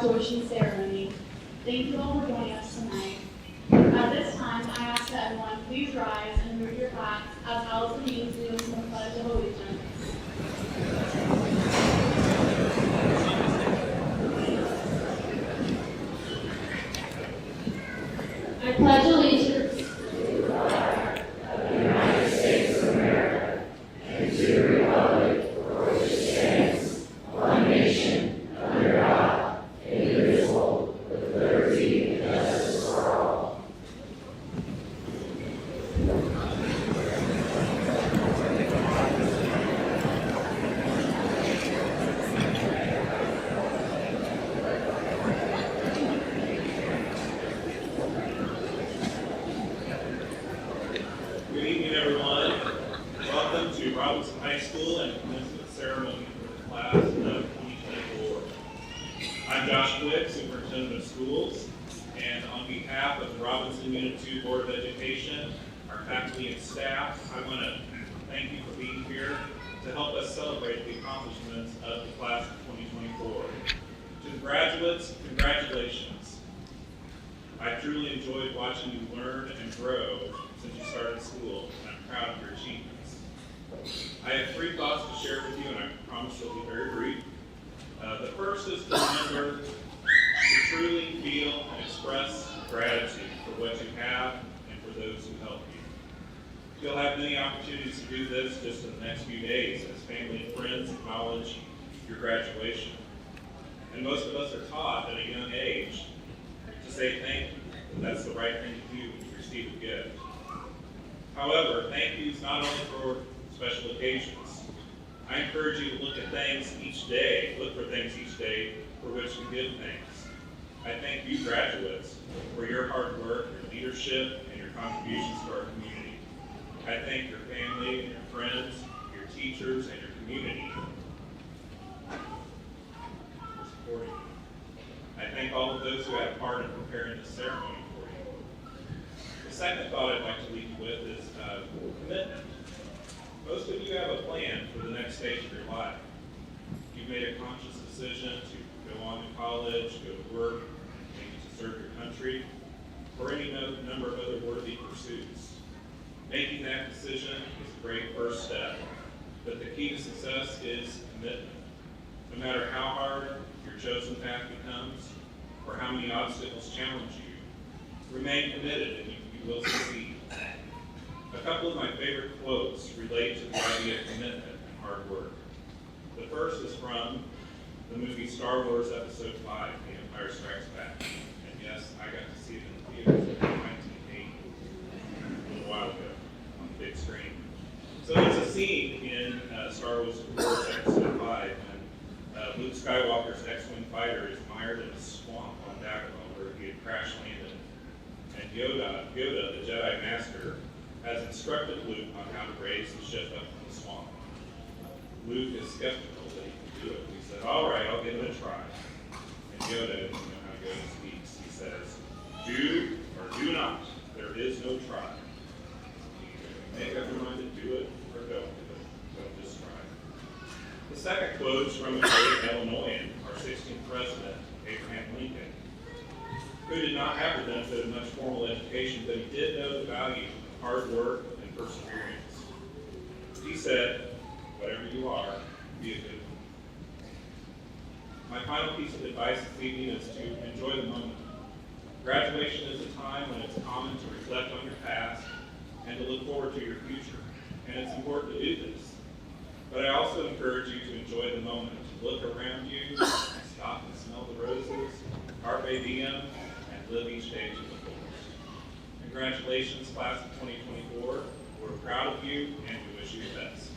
graduation ceremony. Thank you all for joining us tonight. At this time, I ask that everyone please rise and remove your hats as well as the means leading to the Pledge of Allegiance. I pledge allegiance to the flag of the United States of America and to the republic for which it stands, one nation, under God, indivisible, with liberty and justice for all. Good evening, everyone. Welcome to Robinson High School and commencement ceremony for the class of 2024. I'm Josh Quick, Superintendent of Schools, and on behalf of the Robinson Unit 2 Board of Education, our faculty and staff, I want to thank you for being here to help us celebrate the accomplishments of the class of 2024. To the graduates, congratulations. I truly enjoyed watching you learn and grow since you started school, and I'm proud of your achievements. I have 3 thoughts to share with you, and I promise they'll be very brief. The first is to remember to truly feel and express gratitude for what you have and for those who help you. You'll have many opportunities to do this just in the next few days as family and friends acknowledge your graduation. And most of us are taught at a young age to say thank you, that that's the right thing to do when you receive a gift. However, thank yous not only for special occasions. I encourage you to look for things each day for which to give thanks. I thank you graduates for your hard work, your leadership, and your contributions to our community. I thank your family and your friends, your teachers, and your community for supporting you. I thank all of those who had part in preparing this ceremony for you. The second thought I'd like to leave you with is commitment. Most of you have a plan for the next stage of your life. You've made a conscious decision to go on to college, go to work, maybe to serve your country, or any number of other worthy pursuits. Making that decision is a great first step, but the key to success is commitment. No matter how hard your chosen path becomes, or how many obstacles challenge you, remain committed and you will succeed. A couple of my favorite quotes relate to the idea of commitment and hard work. The first is from the movie Star Wars Episode 5, The Empire Strikes Back. And yes, I got to see it in the theaters in 1980, a little while ago, on the big screen. So there's a scene in Star Wars Episode 5 when Luke Skywalker's X-Wing fighter is mired in a swamp on Dagobah where he had crash landed. And Yoda, the Jedi Master, has instructed Luke on how to raise the ship up from the swamp. Luke is skeptical that he can do it. He said, "All right, I'll give it a try." And Yoda, you know how Yoda speaks, he says, "Do or do not. There is no try. Make up your mind to do it or don't do it. Don't just try." The second quote is from a great Illinoisan, our 16th president, Abraham Lincoln, who did not have the benefit of much formal education, but he did know the value of hard work and perseverance. He said, "Whatever you are, be a good one." My final piece of advice this evening is to enjoy the moment. Graduation is a time when it's common to reflect on your past and to look forward to your future, and it's important to do this. But I also encourage you to enjoy the moment, to look around you, stop and smell the roses, carpe diem, and live each day to the fullest. Congratulations, class of 2024. We're proud of you, and we wish you the best.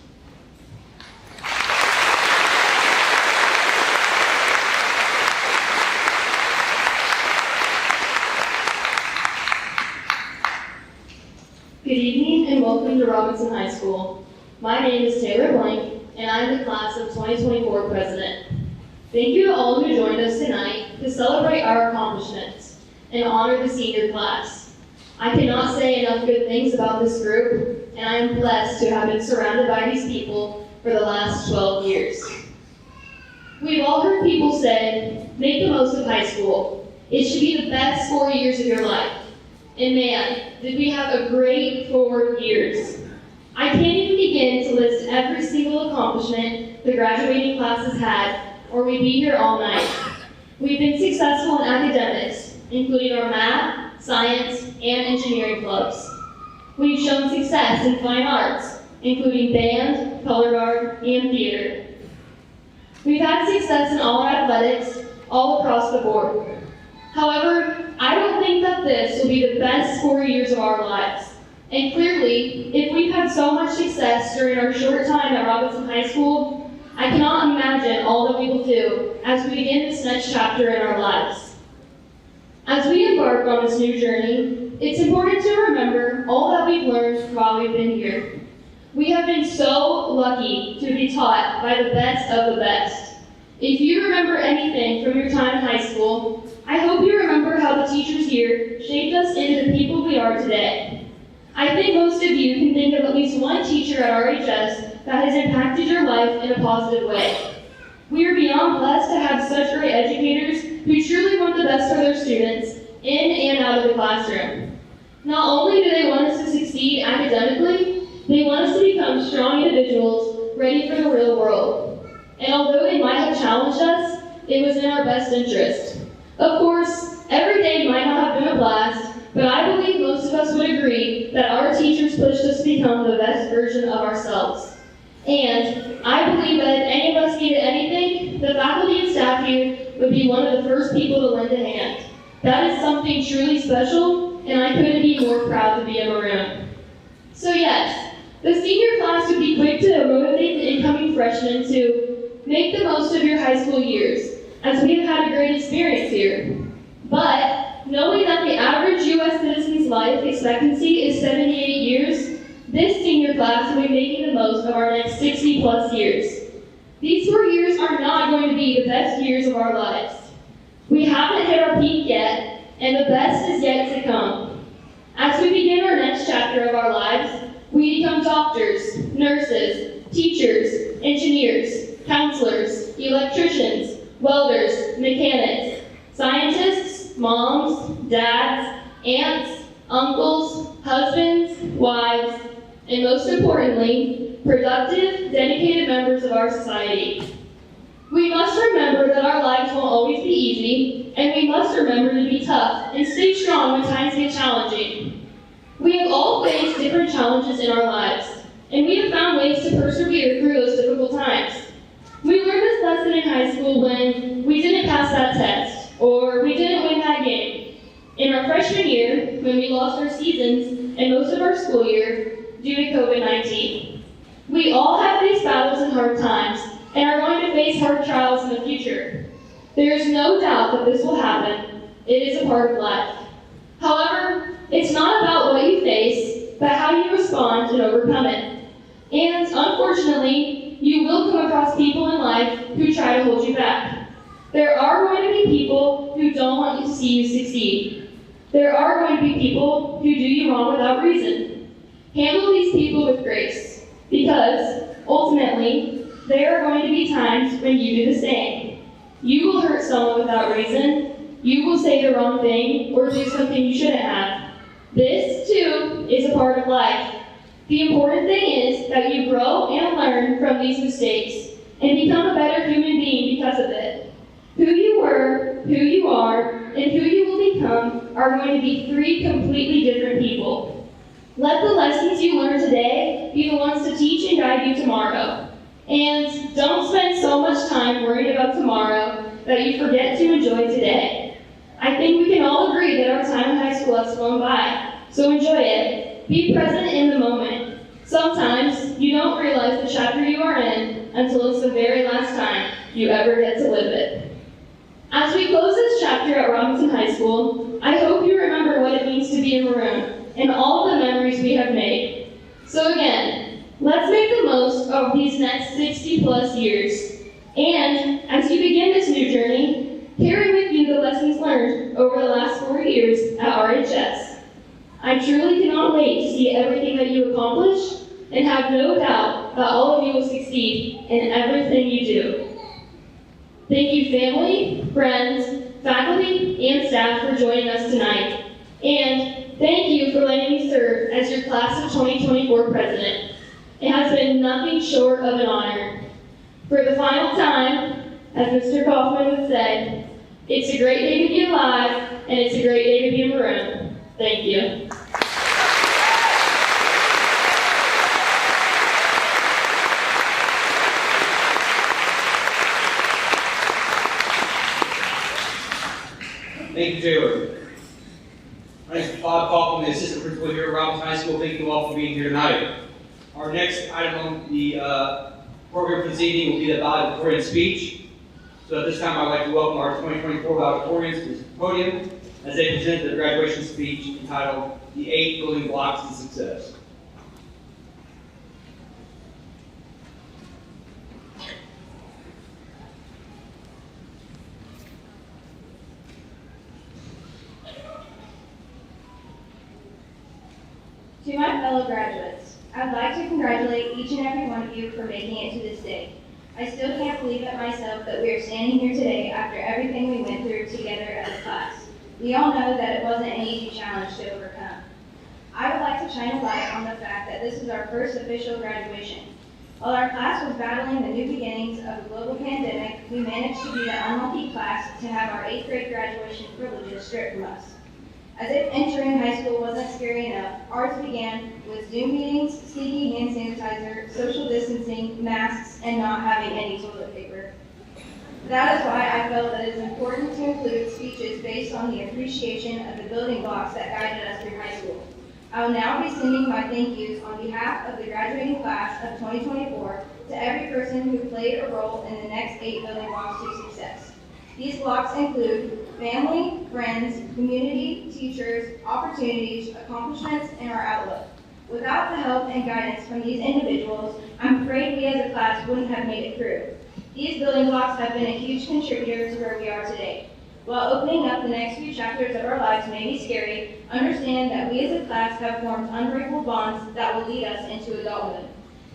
Good evening and welcome to Robinson High School. My name is Taylor Blank, and I am the class of 2024 president. Thank you to all who joined us tonight to celebrate our accomplishments and honor the senior class. I cannot say enough good things about this group, and I am blessed to have been surrounded by these people for the last 12 years. We've all heard people say, make the most of high school. It should be the best 4 years of your life. And man, did we have a great 4 years. I can't even begin to list every single accomplishment the graduating class has had, or we'd be here all night. We've been successful in academics, including our math, science, and engineering clubs. We've shown success in fine arts, including band, color guard, and theater. We've had success in all our athletics, all across the board. However, I don't think that this will be the best 4 years of our lives. And clearly, if we've had so much success during our short time at Robinson High School, I cannot imagine all that we will do as we begin this next chapter in our lives. As we embark on this new journey, it's important to remember all that we've learned while we've been here. We have been so lucky to be taught by the best of the best. If you remember anything from your time in high school, I hope you remember how the teachers here shaped us into the people we are today. I think most of you can think of at least one teacher at RHS that has impacted your life in a positive way. We are beyond blessed to have such great educators who truly want the best for their students in and out of the classroom. Not only do they want us to succeed academically, they want us to become strong individuals ready for the real world. And although they might have challenged us, it was in our best interest. Of course, every day might not have been a blast, but I believe most of us would agree that our teachers pushed us to become the best version of ourselves. And I believe that if any of us needed anything, the faculty and staff here would be one of the first people to lend a hand. That is something truly special, and I couldn't be more proud to be a Maroon. So yes, the senior class would be quick to motivate the incoming freshmen to make the most of your high school years, as we have had a great experience here. But knowing that the average U.S. citizen's life expectancy is 78 years, this senior class will be making the most of our next 60 plus years. These 4 years are not going to be the best years of our lives. We haven't hit our peak yet, and the best is yet to come. As we begin our next chapter of our lives, we become doctors, nurses, teachers, engineers, counselors, electricians, welders, mechanics, scientists, moms, dads, aunts, uncles, husbands, wives, and most importantly, productive, dedicated members of our society. We must remember that our lives won't always be easy, and we must remember to be tough and stay strong when times get challenging. We have all faced different challenges in our lives, and we have found ways to persevere through those difficult times. We learned this lesson in high school when we didn't pass that test, or we didn't win that game. In our freshman year, when we lost our seasons and most of our school year due to COVID-19. We all have faced battles and hard times, and are going to face hard trials in the future. There is no doubt that this will happen. It is a part of life. However, it's not about what you face, but how you respond and overcome it. And unfortunately, you will come across people in life who try to hold you back. There are going to be people who don't want to see you succeed. There are going to be people who do you wrong without reason. Handle these people with grace, because ultimately, there are going to be times when you do the same. You will hurt someone without reason. You will say the wrong thing or do something you shouldn't have. This, too, is a part of life. The important thing is that you grow and learn from these mistakes and become a better human being because of it. Who you were, who you are, and who you will become are going to be three completely different people. Let the lessons you learn today be the ones to teach and guide you tomorrow. And don't spend so much time worrying about tomorrow that you forget to enjoy today. I think we can all agree that our time in high school has flown by, so enjoy it. Be present in the moment. Sometimes you don't realize the chapter you are in until it's the very last time you ever get to live it. As we close this chapter at Robinson High School, I hope you remember what it means to be a Maroon and all of the memories we have made. So again, let's make the most of these next 60 plus years. And as you begin this new journey, carry with you the lessons learned over the last 4 years at RHS. I truly cannot wait to see everything that you accomplish and have no doubt that all of you will succeed in everything you do. Thank you, family, friends, faculty, and staff for joining us tonight. And thank you for letting me serve as your class of 2024 president. It has been nothing short of an honor. For the final time, as Mr. Kaufman would say, it's a great day to be alive, and it's a great day to be maroon. Thank you. Thank you, Taylor. My name is Bob Kaufman, the assistant principal here at Robinson High School. Thank you all for being here tonight. Our next item on the program for this evening will be the valedictorian speech. So at this time, I'd like to welcome our 2024 valedictorians to the podium as they present their graduation speech entitled "The 8 Building Blocks to Success." To my fellow graduates, I'd like to congratulate each and every one of you for making it to this day. I still can't believe it myself that we are standing here today after everything we went through together as a class. We all know that it wasn't an easy challenge to overcome. I would like to shine a light on the fact that this is our first official graduation. While our class was battling the new beginnings of the global pandemic, we managed to be the unlucky class to have our 8th grade graduation privileges stripped from us. As if entering high school wasn't scary enough, ours began with Zoom meetings, sneaky hand sanitizer, social distancing, masks, and not having any toilet paper. That is why I felt that it is important to include speeches based on the appreciation of the building blocks that guided us through high school. I will now be sending my thank yous on behalf of the graduating class of 2024 to every person who played a role in the next 8 building blocks to success. These blocks include family, friends, community, teachers, opportunities, accomplishments, and our outlook. Without the help and guidance from these individuals, I'm afraid we as a class wouldn't have made it through. These building blocks have been a huge contributor to where we are today. While opening up the next few chapters of our lives may be scary, understand that we as a class have formed unbreakable bonds that will lead us into adulthood.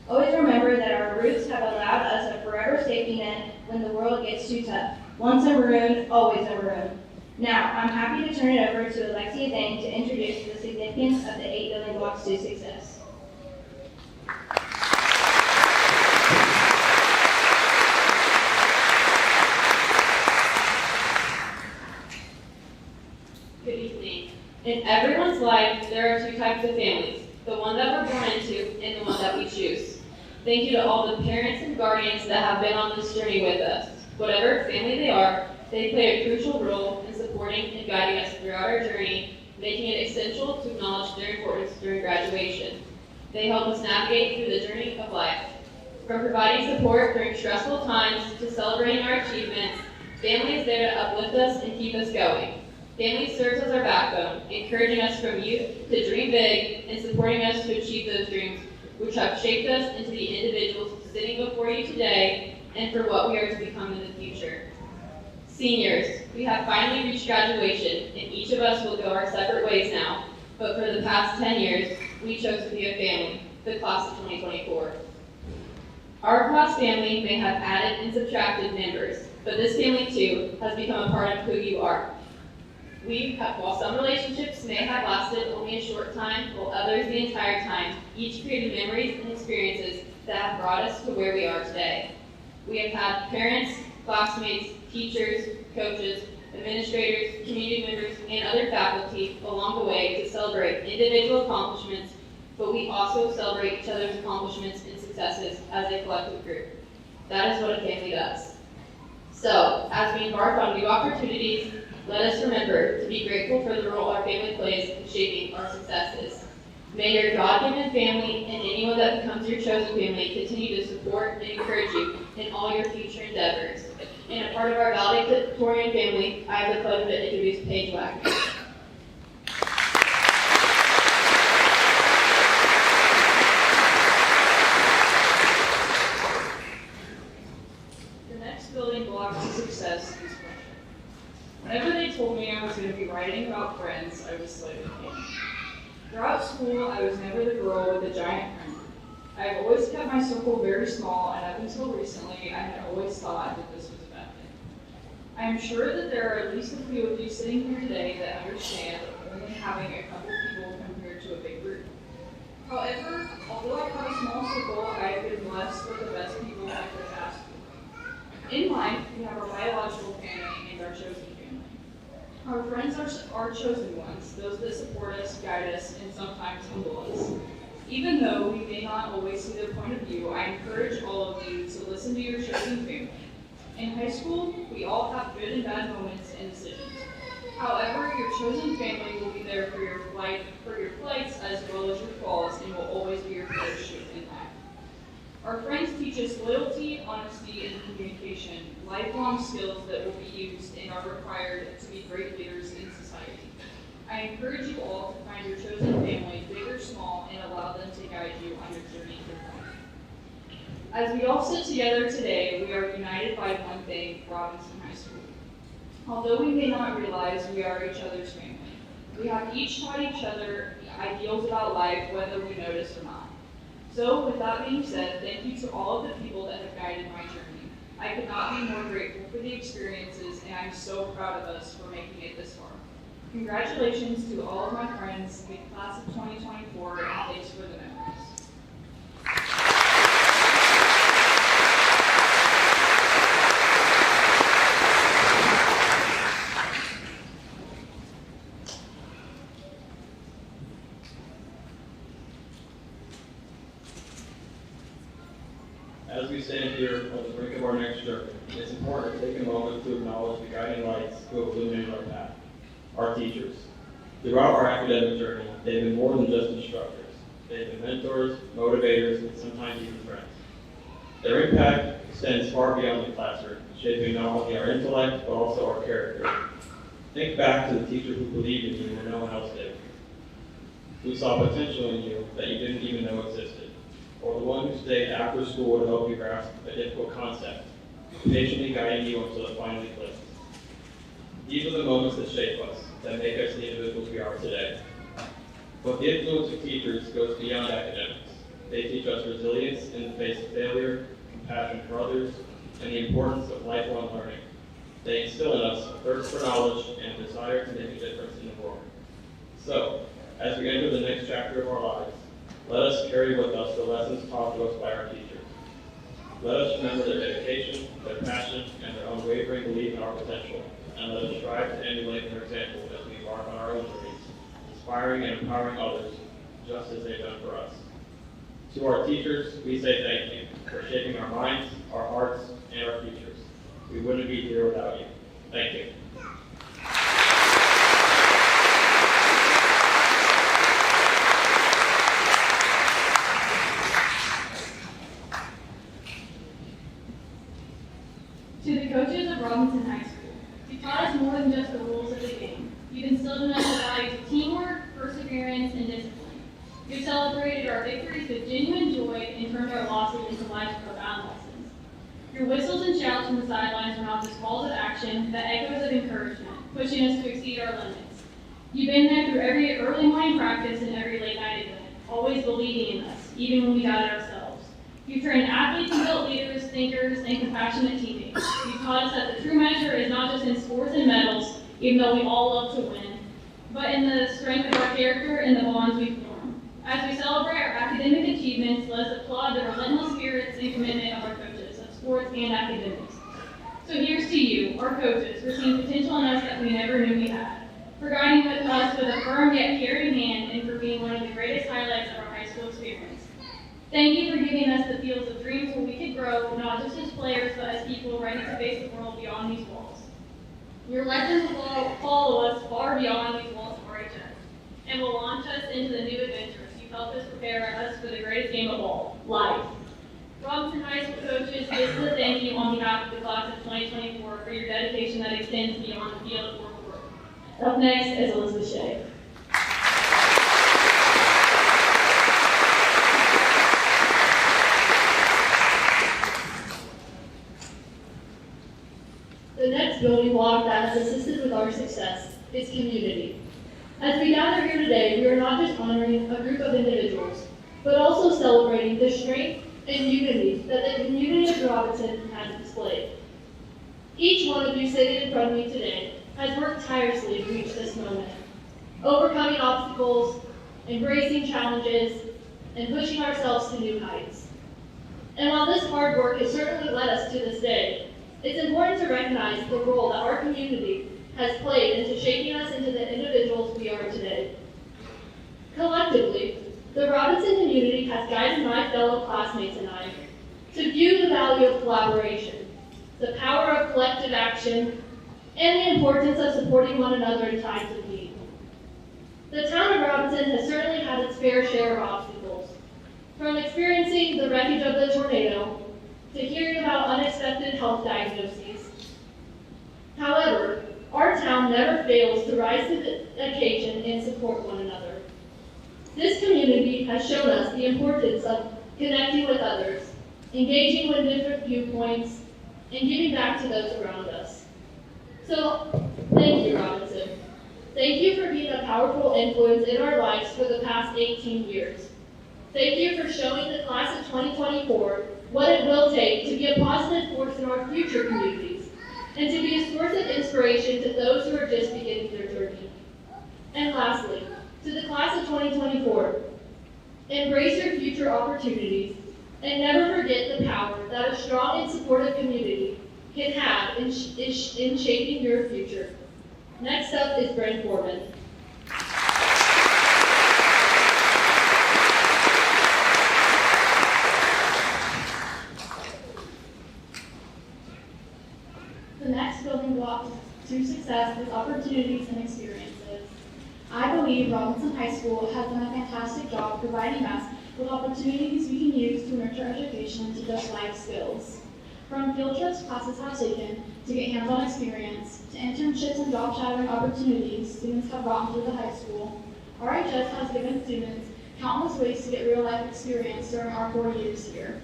Always remember that our roots have allowed us a forever safety net when the world gets too tough. Once a maroon, always a maroon. Now, I'm happy to turn it over to Alexia Dang to introduce the significance of the 8 building blocks to success. Good evening. In everyone's life, there are 2 types of families, the one that we're born into and the one that we choose. Thank you to all the parents and guardians that have been on this journey with us. Whatever family they are, they play a crucial role in supporting and guiding us throughout our journey, making it essential to acknowledge their importance during graduation. They help us navigate through the journey of life. From providing support during stressful times to celebrating our achievements, family is there to uplift us and keep us going. Family serves as our backbone, encouraging us from youth to dream big and supporting us to achieve those dreams, which have shaped us into the individuals sitting before you today and for what we are to become in the future. Seniors, we have finally reached graduation, and each of us will go our separate ways now, but for the past 10 years, we chose to be a family, the class of 2024. Our class family may have added and subtracted members, but this family too has become a part of who you are. While some relationships may have lasted only a short time, while others the entire time, each created memories and experiences that have brought us to where we are today. We have had parents, classmates, teachers, coaches, administrators, community members, and other faculty along the way to celebrate individual accomplishments, but we also celebrate each other's accomplishments and successes as a collective group. That is what a family does. So, as we embark on new opportunities, let us remember to be grateful for the role our family plays in shaping our successes. May your God-given family and anyone that becomes your chosen family continue to support and encourage you in all your future endeavors. And a part of our valedictorian family, I have the pleasure to introduce Paige Wagner. The next building block to success is friendship. Whenever they told me I was going to be writing about friends, I was slightly pained. Throughout school, I was never the girl with the giant friend group. I have always kept my circle very small, and up until recently, I had always thought that this was a bad thing. I am sure that there are at least a few of you sitting here today that understand only having a couple people compared to a big group. However, although I have a small circle, I have been blessed with the best people I could have asked for. In life, we have our biological family and our chosen family. Our friends are chosen ones, those that support us, guide us, and sometimes humble us. Even though we may not always see their point of view, I encourage all of you to listen to your chosen family. In high school, we all have good and bad moments and decisions. However, your chosen family will be there for your flights as well as your falls and will always be your parachute in life. Our friends teach us loyalty, honesty, and communication, lifelong skills that will be used and are required to be great leaders in society. I encourage you all to find your chosen family, big or small, and allow them to guide you on your journey through life. As we all sit together today, we are united by one thing, Robinson High School. Although we may not realize we are each other's family, we have each taught each other ideals about life, whether we notice or not. So, with that being said, thank you to all of the people that have guided my journey. I could not be more grateful for the experiences, and I'm so proud of us for making it this far. Congratulations to all of my friends, the class of 2024, and thanks for the memories. As we stand here on the brink of our next journey, it's important to take a moment to acknowledge the guiding lights who have illuminated our path, our teachers. Throughout our academic journey, they've been more than just instructors. They've been mentors, motivators, and sometimes even friends. Their impact extends far beyond the classroom, shaping not only our intellect, but also our character. Think back to the teacher who believed in you when no one else did, who saw potential in you that you didn't even know existed, or the one who stayed after school to help you grasp a difficult concept, patiently guiding you until it finally clicked. These are the moments that shape us, that make us the individuals we are today. But the influence of teachers goes beyond academics. They teach us resilience in the face of failure, compassion for others, and the importance of lifelong learning. They instill in us a thirst for knowledge and a desire to make a difference in the world. So, as we enter the next chapter of our lives, let us carry with us the lessons taught to us by our teachers. Let us remember their dedication, their passion, and their unwavering belief in our potential, and let us strive to emulate their example as we embark on our own journeys, inspiring and empowering others, just as they've done for us. To our teachers, we say thank you for shaping our minds, our hearts, and our futures. We wouldn't be here without you. Thank you. To the coaches of Robinson High School, you taught us more than just the rules of the game. You've instilled in us the values of teamwork, perseverance, and discipline. You've celebrated our victories with genuine joy and turned our losses into life's profound lessons. Your whistles and shouts from the sidelines were not just calls of action, but echoes of encouragement, pushing us to exceed our limits. You've been there through every early morning practice and every late night event, always believing in us, even when we doubted ourselves. You've trained athletes and built leaders, thinkers, and compassionate teammates. You've taught us that the true measure is not just in scores and medals, even though we all love to win, but in the strength of our character and the bonds we form. As we celebrate our academic achievements, let us applaud the relentless spirits and commitment of our coaches of sports and academics. So here's to you, our coaches, for seeing potential in us that we never knew we had, for guiding us with a firm yet caring hand, and for being one of the greatest highlights of our high school experience. Thank you for giving us the fields of dreams where we could grow, not just as players, but as people ready to face the world beyond these walls. Your lessons will follow us far beyond these walls of RHS, and will launch us into the new adventures. You've helped us prepare us for the greatest game of all, life. Robinson High School coaches, this is a thank you on behalf of the class of 2024 for your dedication that extends beyond the field of work. Up next is Elizabeth Shea. The next building block that has assisted with our success is community. As we gather here today, we are not just honoring a group of individuals, but also celebrating the strength and unity that the community of Robinson has displayed. Each one of you sitting in front of me today has worked tirelessly to reach this moment, overcoming obstacles, embracing challenges, and pushing ourselves to new heights. And while this hard work has certainly led us to this day, it's important to recognize the role that our community has played into shaping us into the individuals we are today. Collectively, the Robinson community has guided my fellow classmates and I to view the value of collaboration, the power of collective action, and the importance of supporting one another in times of need. The town of Robinson has certainly had its fair share of obstacles, from experiencing the wreckage of the tornado to hearing about unexpected health diagnoses. However, our town never fails to rise to the occasion and support one another. This community has shown us the importance of connecting with others, engaging with different viewpoints, and giving back to those around us. So, thank you, Robinson. Thank you for being a powerful influence in our lives for the past 18 years. Thank you for showing the class of 2024 what it will take to be a positive force in our future communities, and to be a source of inspiration to those who are just beginning their journey. And lastly, to the class of 2024, embrace your future opportunities, and never forget the power that a strong and supportive community can have in shaping your future. Next up is Brent Foreman. The next building block to success is opportunities and experiences. I believe Robinson High School has done a fantastic job providing us with opportunities we can use to nurture education to just life skills. From field trips classes have taken to get hands-on experience, to internships and job shadowing opportunities students have gotten through the high school, RHS has given students countless ways to get real-life experience during our 4 years here.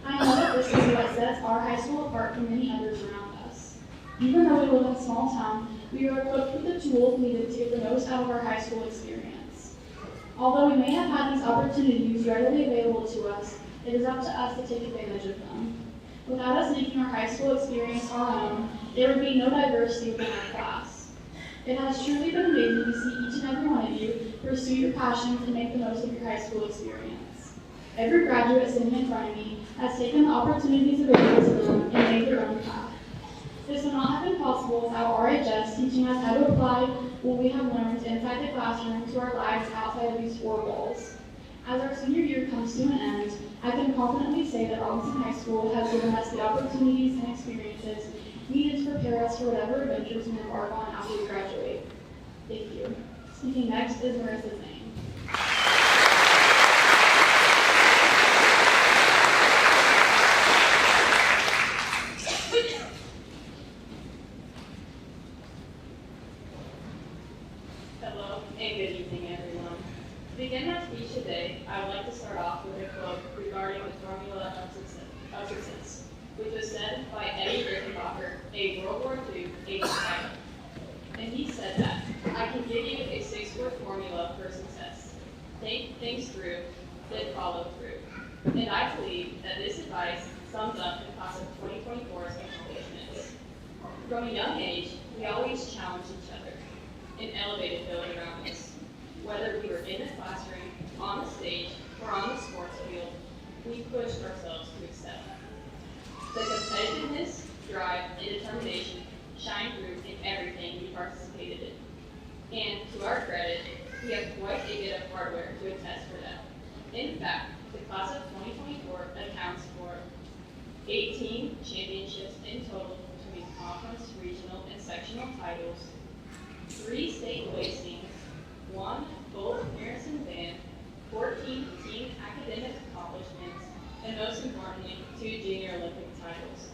I know that this is what sets our high school apart from many others around us. Even though we live in a small town, we are equipped with the tools needed to get the most out of our high school experience. Although we may have had these opportunities readily available to us, it is up to us to take advantage of them. Without us making our high school experience our own, there would be no diversity within our class. It has truly been amazing to see each and every one of you pursue your passions and make the most of your high school experience. Every graduate sitting in front of me has taken the opportunities available to them and made their own path. This would not have been possible without RHS teaching us how to apply what we have learned inside the classroom to our lives outside of these four walls. As our senior year comes to an end, I can confidently say that Robinson High School has given us the opportunities and experiences needed to prepare us for whatever adventures we embark on after we graduate. Thank you. Speaking next is Marissa's name. Hello, and good evening, everyone. To begin my speech today, I would like to start off with a quote regarding the formula of success, which was said by Eddie Rickenbacker, a World War II aide pilot. And he said that, "I can give you a 6-word formula for success. Think things through, then follow through." And I believe that this advice sums up the class of 2024's accomplishments. From a young age, we always challenged each other and elevated those around us. Whether we were in the classroom, on the stage, or on the sports field, we pushed ourselves to excel. The competitiveness, drive, and determination shine through in everything we participated in. And to our credit, we have quite a bit of hardware to attest for that. In fact, the class of 2024 accounts for 18 championships in total between conference, regional, and sectional titles, 3 state placings, 1 full appearance in band, 14 team academic accomplishments, and most importantly, 2 junior Olympic titles.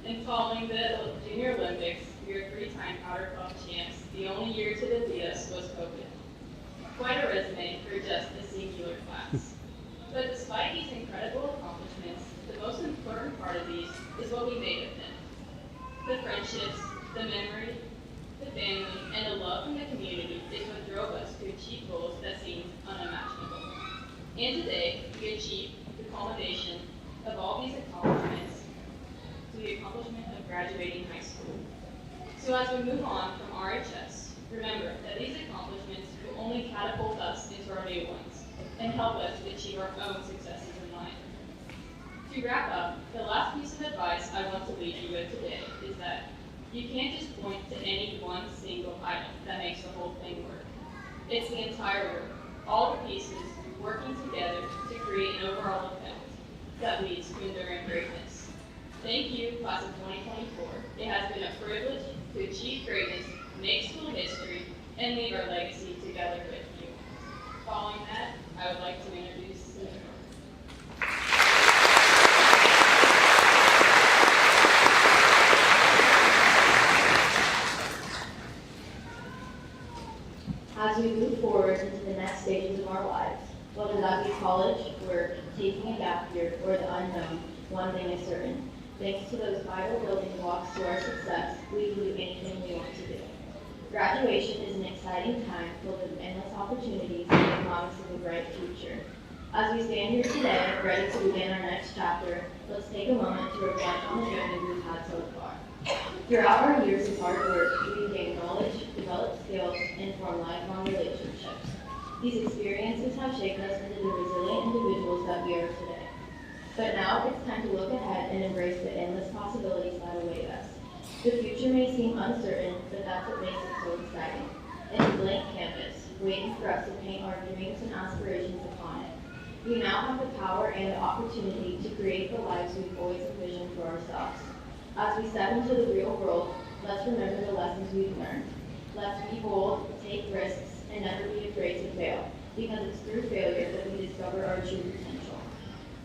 And following the Junior Olympics, we are 3-time Powder Puff champs. The only year to defeat us was COVID. Quite a resume for just a singular class. But despite these incredible accomplishments, the most important part of these is what we made of them. The friendships, the memory, the family, and the love from the community is what drove us to achieve goals that seemed unimaginable. And today, we achieve the culmination of all these accomplishments. We accomplish accomplishment of graduating high school. So as we move on from RHS, remember that these accomplishments will only catapult us into our new ones and help us achieve our own successes in life. To wrap up, the last piece of advice I want to leave you with today is that you can't just point to any one single item that makes the whole thing work. It's the entire work, all the pieces working together to create an overall effect that leads to enduring greatness. Thank you, class of 2024. It has been a privilege to achieve greatness, make school history, and leave our legacy together with you. Following that, I would like to introduce Senator. As we move forward into the next stages of our lives, whether that be college, work, taking a gap year, or the unknown, one thing is certain. Thanks to those vital building blocks to our success, we can do anything we want to do. Graduation is an exciting time filled with endless opportunities and the promise of a bright future. As we stand here today, ready to begin our next chapter, let's take a moment to reflect on the journey we've had so far. Throughout our years of hard work, we've gained knowledge, developed skills, and formed lifelong relationships. These experiences have shaped us into the resilient individuals that we are today. But now it's time to look ahead and embrace the endless possibilities that await us. The future may seem uncertain, but that's what makes it so exciting. It's a blank canvas, waiting for us to paint our dreams and aspirations upon it. We now have the power and the opportunity to create the lives we've always envisioned for ourselves. As we step into the real world, let's remember the lessons we've learned. Let's be bold, take risks, and never be afraid to fail, because it's through failure that we discover our true potential.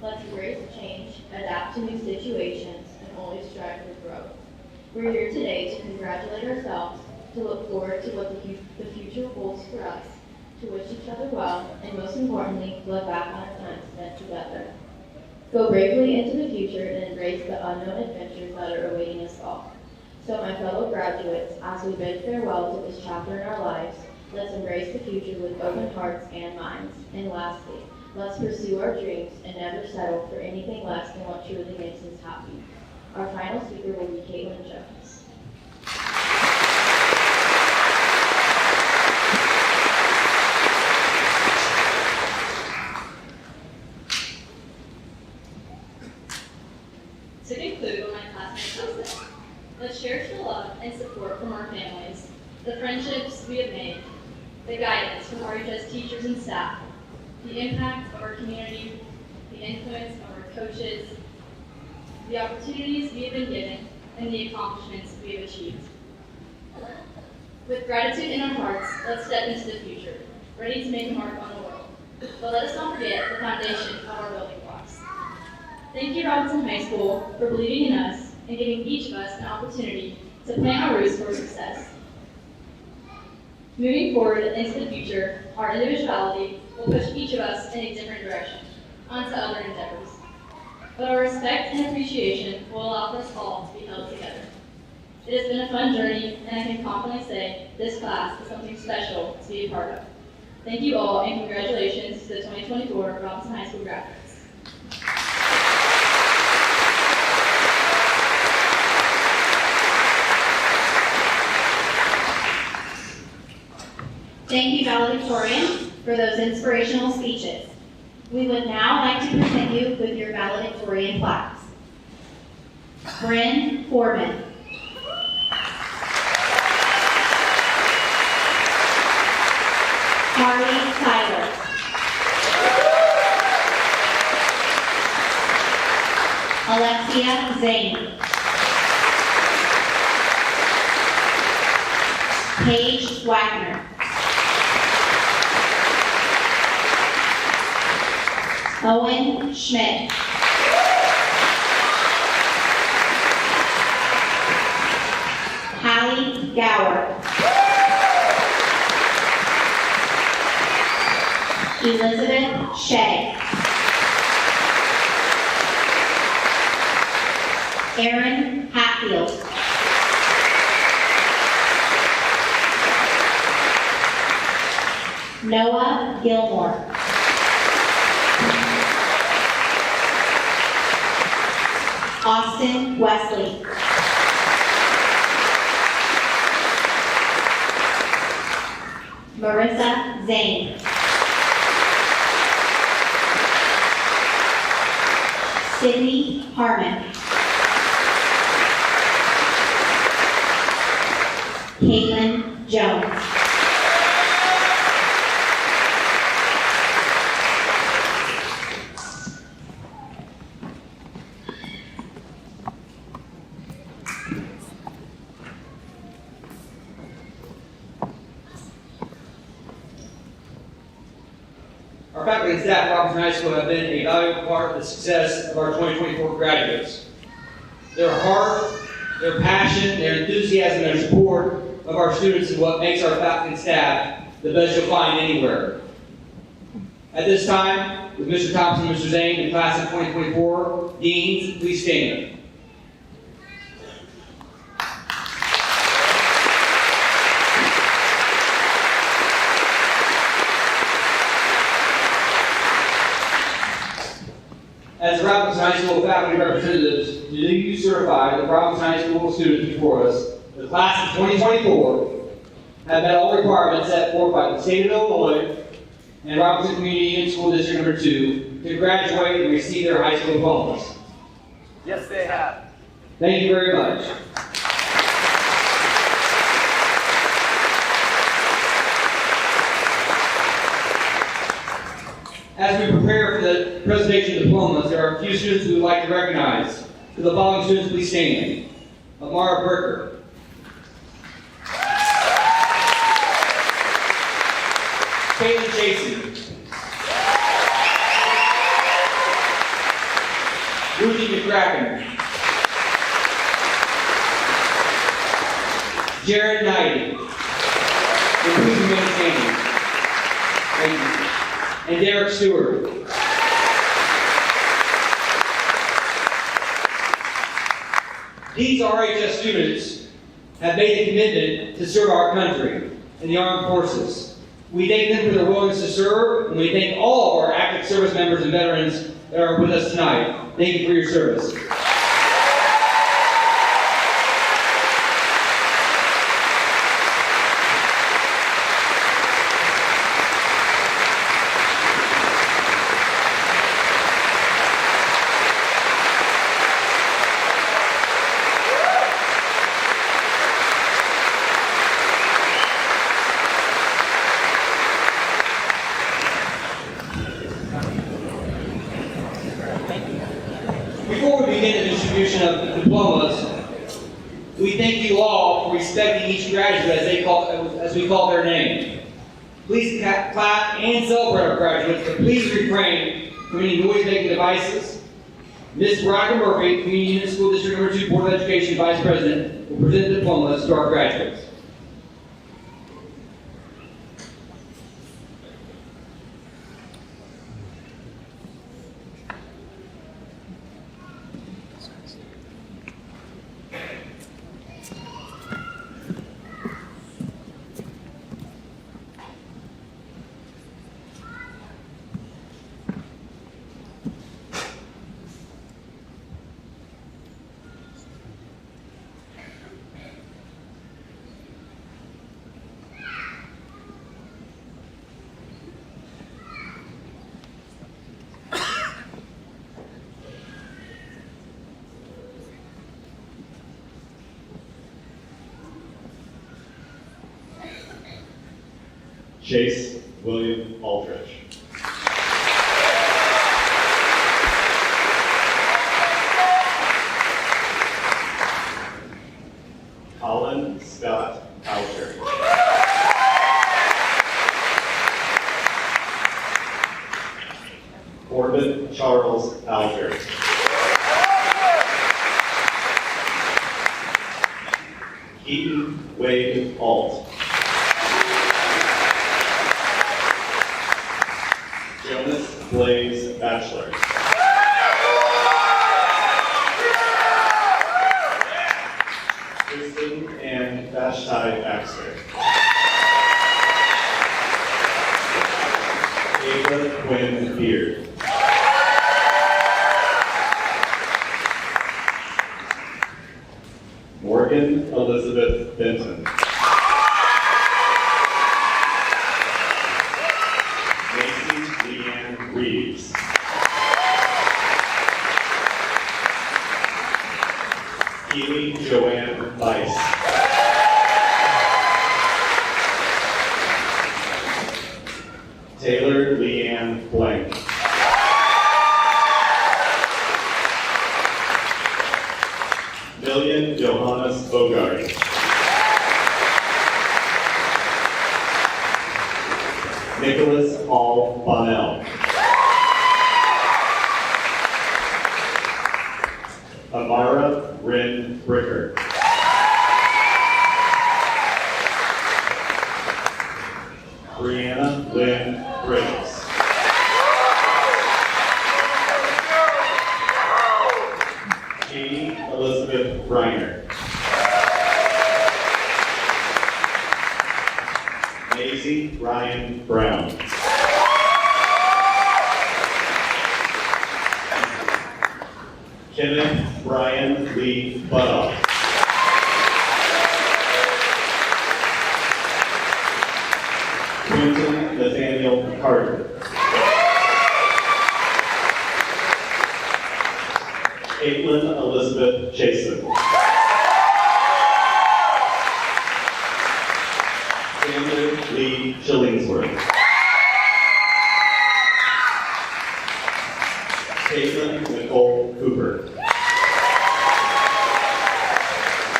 Let's embrace change, adapt to new situations, and always strive for growth. We're here today to congratulate ourselves, to look forward to what the future holds for us, to wish each other well, and most importantly, look back on our time spent together. Go bravely into the future and embrace the unknown adventures that are awaiting us all. So my fellow graduates, as we bid farewell to this chapter in our lives, let's embrace the future with open hearts and minds. And lastly, let's pursue our dreams and never settle for anything less than what truly makes us happy. Our final speaker will be Caitlin Jones. To conclude what my classmates have said, let's cherish the love and support from our families, the friendships we have made, the guidance from RHS teachers and staff, the impact of our community, the influence of our coaches, the opportunities we have been given, and the accomplishments we have achieved. With gratitude in our hearts, let's step into the future, ready to make a mark on the world. But let us not forget the foundation of our building blocks. Thank you, Robinson High School, for believing in us and giving each of us an opportunity to plant our roots for success. Moving forward into the future, our individuality will push each of us in a different direction, onto other endeavors. But our respect and appreciation will allow for us all to be held together. It has been a fun journey, and I can confidently say this class is something special to be a part of. Thank you all, and congratulations to the 2024 Robinson High School graduates. Thank you, valedictorians, for those inspirational speeches. We would now like to present you with your valedictorian plaques. Bryn Foreman. Harley Tyler. Alexia Zane. Paige Wagner. Owen Schmidt. Hallie Gower. Elizabeth Shea. Aaron Hatfield. Noah Gilmore. Austin Wesley. Marissa Zane. Sydney Harmon. Caitlin Jones. Our faculty and staff at Robinson High School have been a valuable part of the success of our 2024 graduates. Their heart, their passion, their enthusiasm, and their support of our students is what makes our faculty and staff the best you'll find anywhere. At this time, with Mr. Thompson and Mr. Zane, the class of 2024, deans, please stand. As Robinson High School faculty representatives, do you certify that Robinson High School students before us, the class of 2024, have met all requirements set forth by the state of Illinois and Robinson Community Union School District Number 2 to graduate and receive their high school diplomas? Yes, they have. Thank you very much. As we prepare for the presentation of diplomas, there are a few students we would like to recognize. To the following students, please stand. Amara Berker. Caitlin Jason. Ruthie McCracken. Jared Knighty. And please remain standing. Thank you. And Derek Stewart. These RHS students have made a commitment to serve our country in the armed forces. We thank them for their willingness to serve, and we thank all of our active service members and veterans that are with us tonight. Thank you for your service. Before we begin the distribution of the diplomas, we thank you all for respecting each graduate as we call their name. Please clap and celebrate our graduates, but please refrain from any noise-making devices. Ms. Veronica Murphy, Community Union School District Number 2 Board of Education Vice President, will present the diplomas to our graduates. Chase William Aldrich. Colin Scott Alger. Corbin Charles Alger. Keaton Wade Alt. Jonas Blaze Bachelor. Kristen Ann Vashti Baxter. Ava Quinn Beard. Morgan Elizabeth Benton. Macy Leanne Reeves. Keely Joanne Weiss. Taylor Leanne Blank. Million Johannes Bogart. Nicholas Paul Bonnell. Amara Rin Bricker. Brianna Lynn Briggs. Katie Elizabeth Reiner. Maisie Ryan Brown. Kenneth Brian Lee Butoff. Quentin Nathaniel Carter. Caitlin Elizabeth Chasen. Sandra Lee Chillingsworth. Caitlin Nicole Cooper.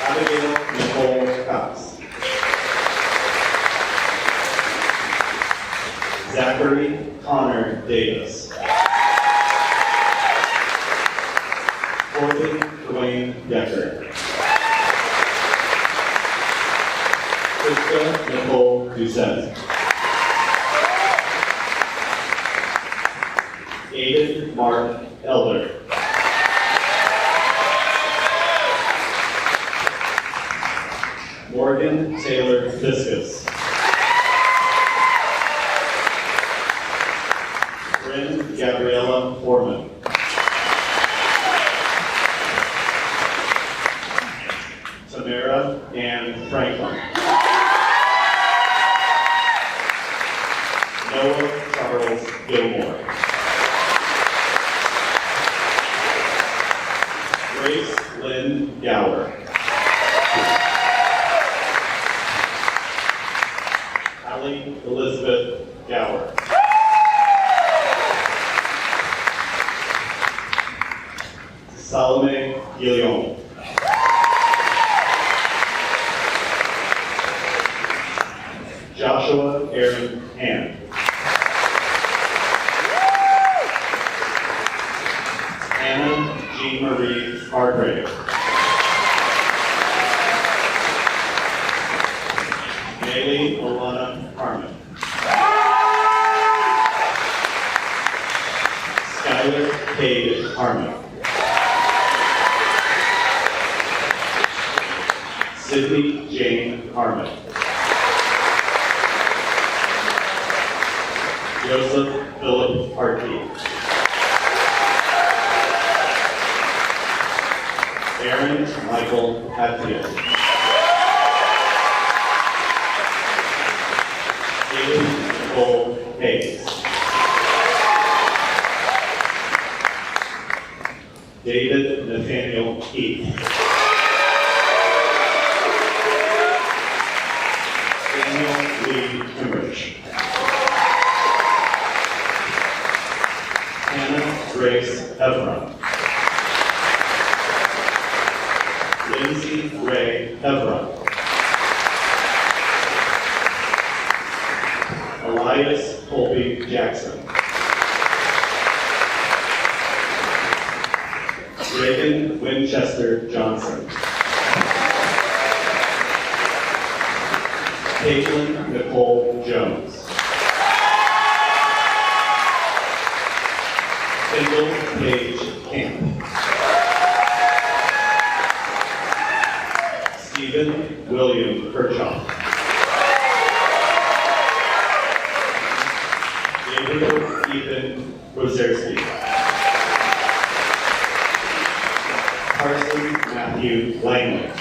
Abigail Nicole Cox. Zachary Connor Davis. Corbin Dwayne Decker. Krista Nicole Doucette. Aiden Mark Elder. Morgan Taylor Fiscus. Bryn Gabriella Foreman. Tamara Ann Franklin. Noah Charles Gilmore. Grace Lynn Gower. Allie Elizabeth Gower. Salome Guillaume. Joshua Aaron Hand. Anna Jean Marie Hargrave. Maylee Alana Harmon. Skylar Cade Harmon. Sydney Jane Harmon. Joseph Philip Harkey. Aaron Michael Hatfield. Aidan Nicole Hayes. David Nathaniel Heath. Daniel Lee Kimbrich. Hannah Grace Evron. Lindsay Ray Evron. Elias Colby Jackson. Reagan Winchester Johnson. Caitlin Nicole Jones. Kendall Page Camp. Stephen William Kirchhoff. Gabriel Ethan Rozerski. Carson Matthew Langley.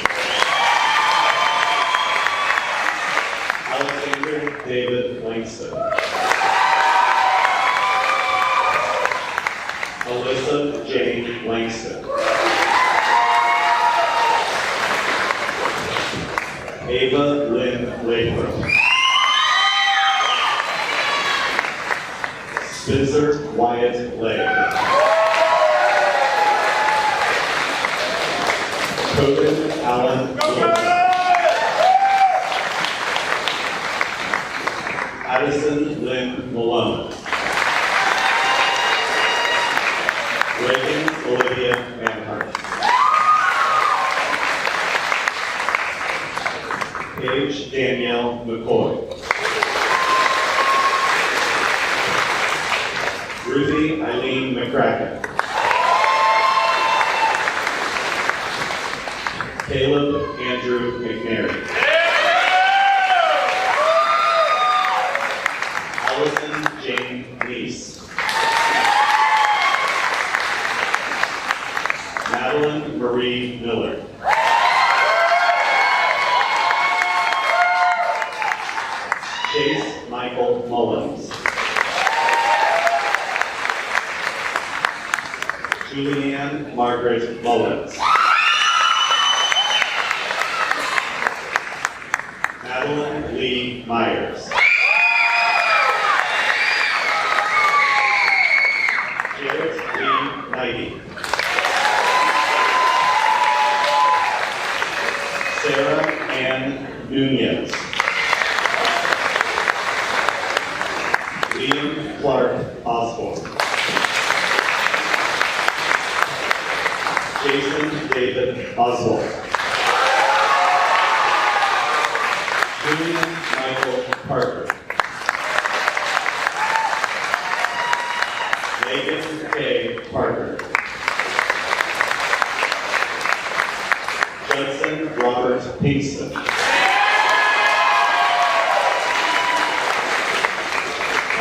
David Langston. Alyssa Jane Langston. Ava Lynn Latham. Spencer Wyatt Legg. Coden Allen Wilson. Addison Lynn Malone. Reagan Olivia Manhart. Paige Danielle McCoy. Ruthie Eileen McCracken. Caleb Andrew McNary. Allison Jane Neese. Madeline Marie Miller. Chase Michael Mullins. Julianne Margaret Mullins. Madeline Lee Myers. Jarrett Lee Knighty. Sarah Ann Nunez. Liam Clark Osborne. Jason David Oswald. Julian Michael Parker. Megan K. Parker. Judson Robert Pinkston.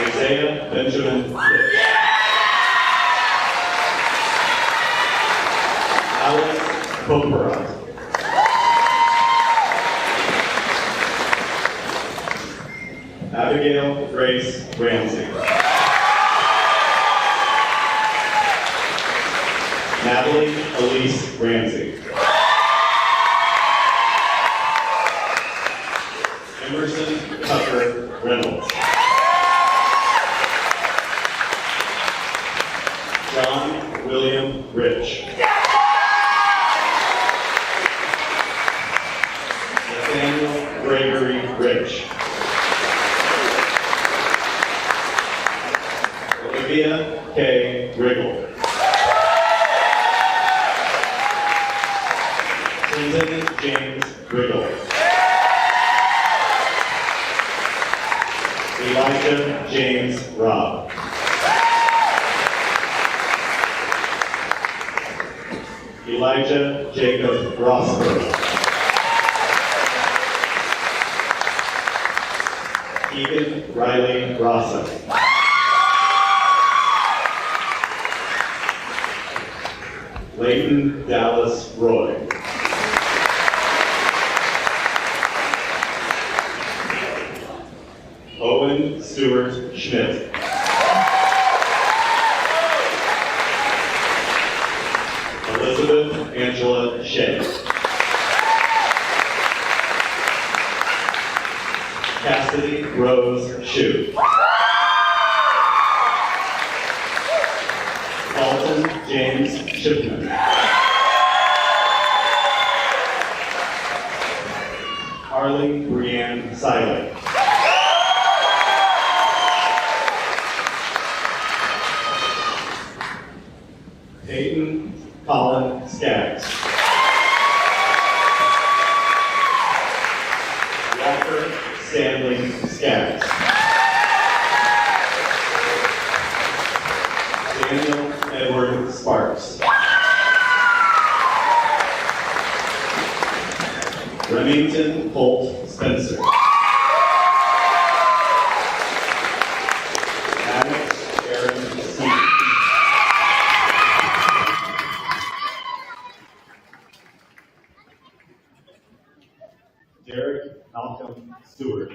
Isaiah Benjamin Fitch. Alex Poperat. Abigail Grace Ramsey. Natalie Elise Ramsey. Emerson Tucker Reynolds. John William Rich. Nathaniel Gregory Rich. Olivia K. Riggle. Clinton James Riggle. Elijah James Robb. Elijah Jacob Rosberg. Keegan Riley Rossa. Leighton Dallas Roy. Owen Stewart Schmidt. Elizabeth Angela Shea. Cassidy Rose Shue. Dalton James Shipman. Harley Brianne Siley. Peyton Colin Skaggs. Walker Stanley Skaggs. Daniel Edward Sparks. Remington Holt Spencer. Maddox Aaron Stevens. Derek Malcolm Stewart.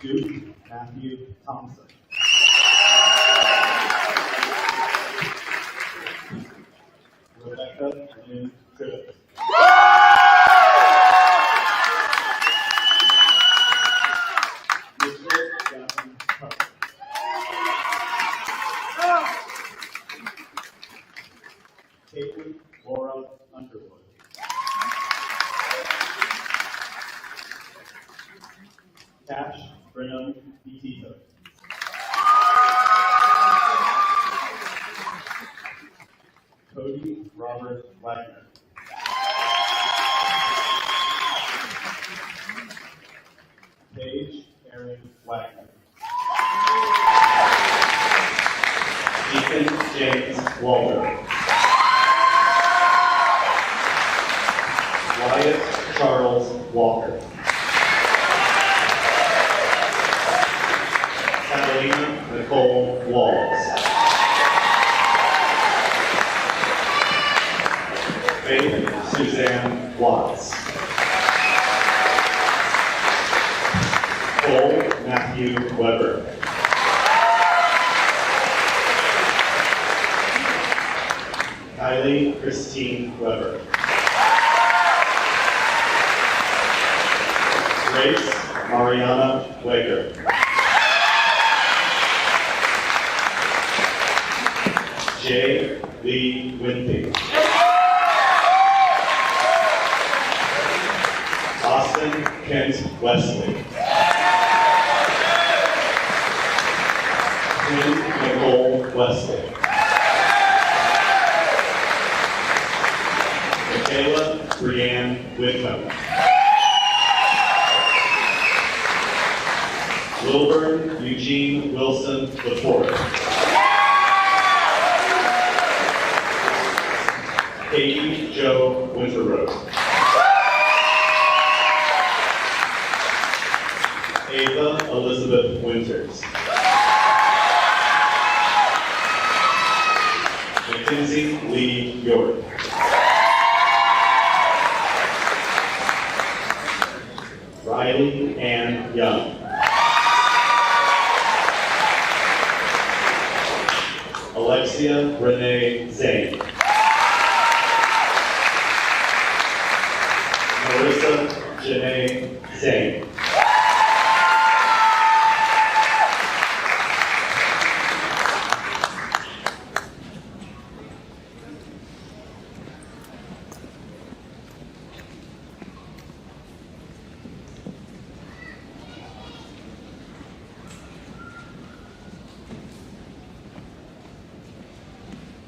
Duke Matthew Thompson. Rebecca Lynn Cribbs. Mitchell Jasmine Tucker. Caitlin Laura Underwood. Cash Brenham Petito. Cody Robert Wagner. Paige Aaron Wagner. Ethan James Walter. Wyatt Charles Walker. Catalina Nicole Walls. Faith Suzanne Watts. Cole Matthew Weber. Kylie Christine Weber. Grace Mariana Wager. Jay Lee Winfield. Austin Kent Wesley. Quinn Nicole Wesley. Michaela Brianne Whitcomb. Wilburn Eugene Wilson IV. Katie Jo Winterrose. Ava Elizabeth Winters. Mackenzie Lee York. Riley Ann Young. Alexia Renee Zane. Marissa Janae Zane.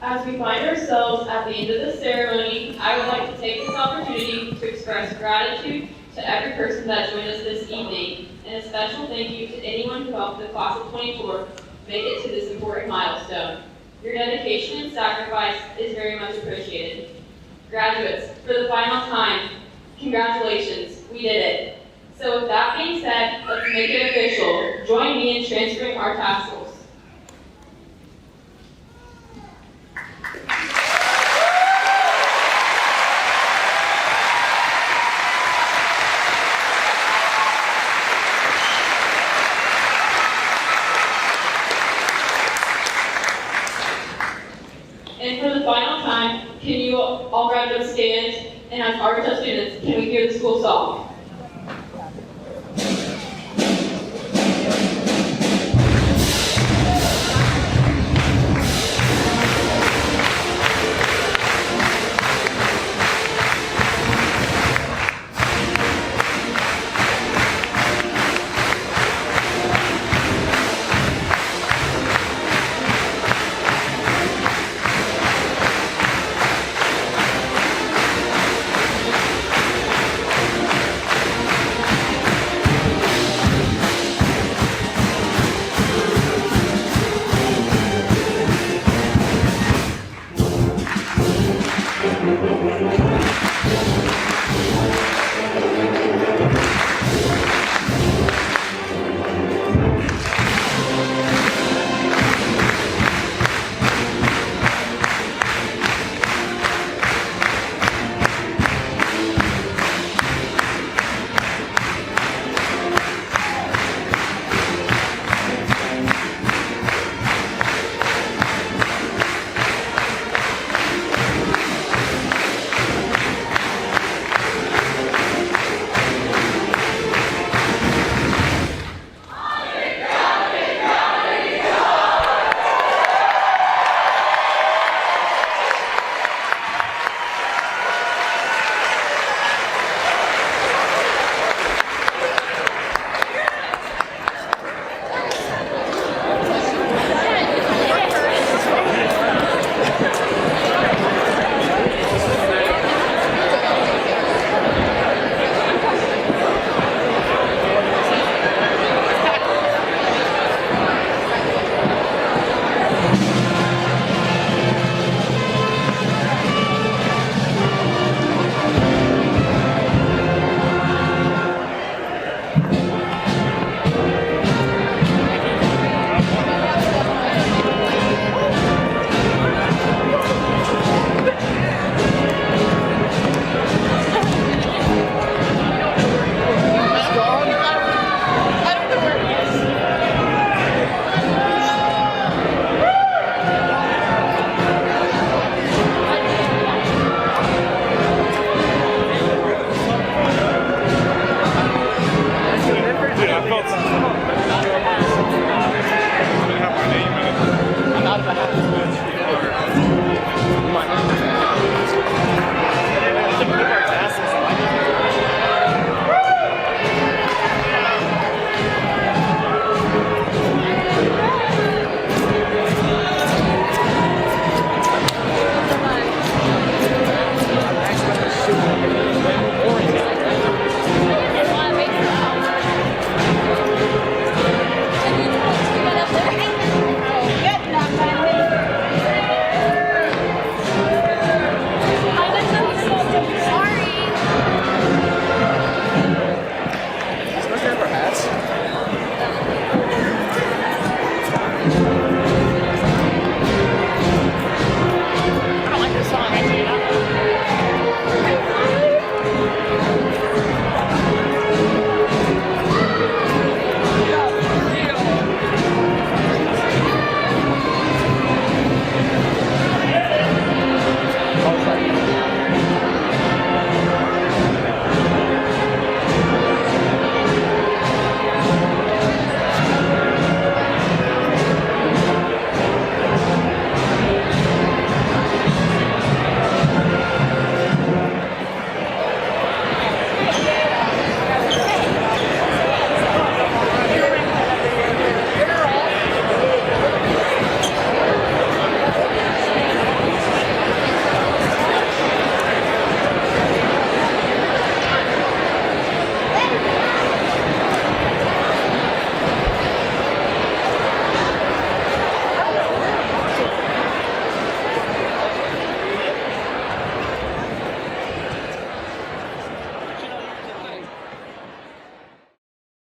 As we find ourselves at the end of the ceremony, I would like to take this opportunity to express gratitude to every person that joined us this evening, and a special thank you to anyone who helped the class of 24 make it to this important milestone. Your dedication and sacrifice is very much appreciated. Graduates, for the final time, congratulations, we did it. So with that being said, let's make it official. Join me in transferring our tassels. And for the final time, can you all graduates stand? And as RHS students, can we hear the school song?